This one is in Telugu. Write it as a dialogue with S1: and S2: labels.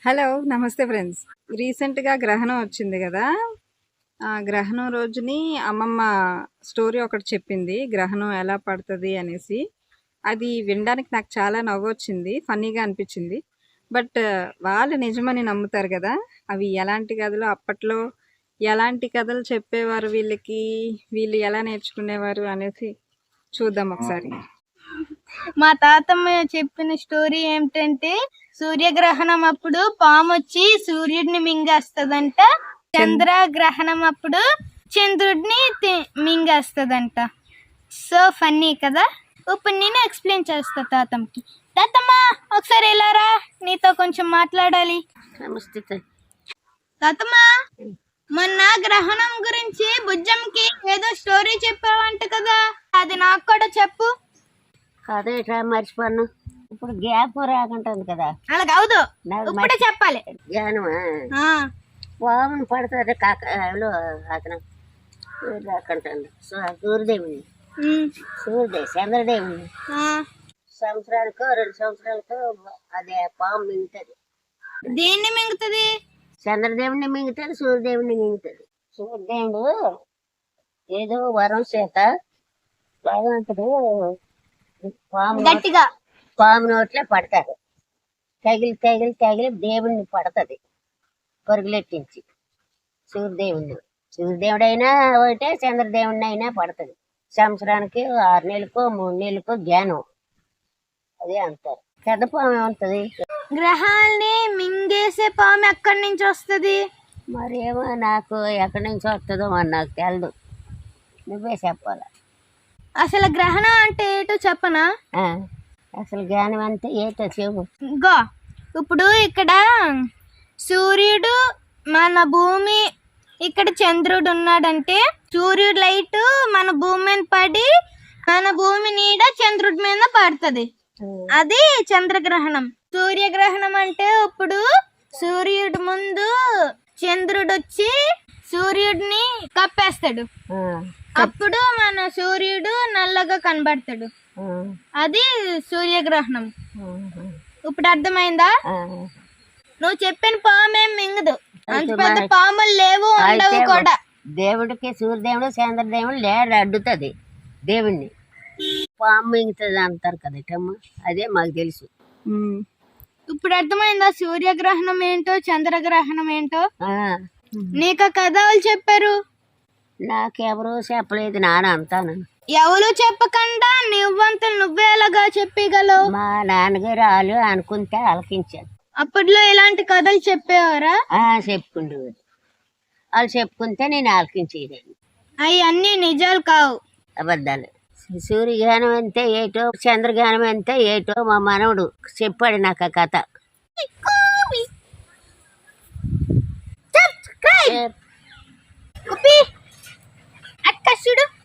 S1: హలో! నమస్తే ఫ్రెండ్స్. రీసెంట్‌గా గ్రహణం వచ్చింది గదా! ఆ గ్రహణం రోజుని అమ్మమ్మ స్టోరీ ఒకటి చెప్పింది. గ్రహణం ఎలా పడతది అనేసి. అది వినడానికి నాకు చాలా నవ్వొచ్చింది. ఫన్నీగా అనిపిచ్చింది. బట్ వాళ్ళు నిజమని నమ్ముతారు గదా! అవి ఎలాంటి కథలు అప్పట్లో ఎలాంటి కథలు చెప్పేవారు వీళ్ళకి? వీళ్ళు ఎలా నేర్చుకునేవారు అనేసి చూద్దాం ఒకసారి.
S2: మా తాతమ్మ చెప్పిన స్టోరీ ఏమిటంటే సూర్యగ్రహణం అప్పుడు పాము వచ్చి సూర్యుడిని మింగేస్తదంట. చంద్రగ్రహణం అప్పుడు చంద్రుడిని మింగేస్తదంట. సో ఫన్నీ కదా. ఇప్పుడు నేను ఎక్స్ప్లెయిన్ చేస్తా తాతమ్మకి. తాతమ్మ ఒకసారి వెళ్ళారా, నీతో కొంచెం మాట్లాడాలి.
S3: నమస్తే.
S2: తాతమ్మ, మొన్న గ్రహణం గురించి బుజ్జమ్మకి ఏదో స్టోరీ చెప్పావంట కదా, అది నాకు కూడా చెప్పు.
S3: అదేట్రా మర్చిపోను. ఇప్పుడు గ్యాప్ రాకుంటుంది కదా.
S2: అలా కాదు, ఇప్పుడే చెప్పాలి.
S3: జ్ఞానమా పామును పడుతుంది కాకలో అతను రాకుంటుంది. సూర్యదేవుని చంద్రదేవుని సంవత్సరానికో 2 సంవత్సరాలకో అదే పాము మింగుతుంది.
S2: దేన్ని మింగుతుంది?
S3: చంద్రదేవుని మింగుతుంది, సూర్యదేవుని మింగుతుంది. సూర్యదేవుడు ఏదో వరం చేత భగవంతుడు
S2: గట్టిగా
S3: పాము నోట్లే పడతారు. తగిలి తగిలి తగిలి దేవుణ్ణి పడుతుంది పరుగులెట్టించి. సూర్యదేవుడైనా ఒకటే, చంద్రదేవుడిని అయినా పడుతుంది. సంవత్సరానికి 6 నెలలకో 3 నెలలకో జ్ఞానం. అదే అంటారు. పెద్ద పాము ఏముంటది?
S2: గ్రహాల్ని మింగేసే పాము ఎక్కడి నుంచి వస్తుంది?
S3: మరేమో నాకు ఎక్కడి నుంచి వస్తుందో మరి నాకు తెలదు, నువ్వే చెప్పాలి.
S2: అసలు గ్రహణం అంటే ఏటో చెప్పనా?
S3: అసలు జ్ఞానం అంటే ఏటో చెప్పు.
S2: గో, ఇప్పుడు ఇక్కడ సూర్యుడు, మన భూమి, ఇక్కడ చంద్రుడు ఉన్నాడంటే సూర్యుడు లైట్ మన భూమి మీద పడి మన భూమి నీడ చంద్రుడి మీద పడుతుంది. అది చంద్రగ్రహణం. సూర్యగ్రహణం అంటే ఇప్పుడు సూర్యుడు ముందు చంద్రుడు వచ్చి సూర్యుడిని కప్పేస్తాడు. అప్పుడు మన సూర్యుడు నల్లగా కనబడతాడు. అది సూర్యగ్రహణం. ఇప్పుడు అర్థమైందా? నువ్వు చెప్పిన పాము ఏం మింగదు. అంత పెద్ద పాములు లేవు, ఉండవు కూడా.
S3: దేవుడికి సూర్యదేవుడు చంద్రదేవుడు లేడు అడ్డుతుంది దేవుణ్ణి. పాము మింగుతుంది అంటారు కదటమ్మ, అదే మాకు తెలుసు.
S2: ఇప్పుడు అర్థమైందా సూర్యగ్రహణం ఏంటో చంద్రగ్రహణం ఏంటో? నీకు కథ వాళ్ళు చెప్పారు?
S3: నాకెవరూ చెప్పలేదు, నాన్న అంతాను.
S2: ఎవరు చెప్పకుండా నువ్వంతా నువ్వే ఎలాగా చెప్పగలవు?
S3: మా నాన్నగారు వాళ్ళు అనుకుంటే ఆలకించాను.
S2: అప్పట్లో ఇలాంటి కథలు చెప్పేవారా?
S3: చెప్పుకుండేవారు. వాళ్ళు చెప్పుకుంటే నేను ఆలకించేదాన్ని.
S2: అవి అన్ని నిజాలు కావు,
S3: అబద్ధాలు. సూర్యగానం అంతే ఏటో, చంద్రగానం అంతే ఏటో మా మనవడు చెప్పాడు నాకు ఆ కథ.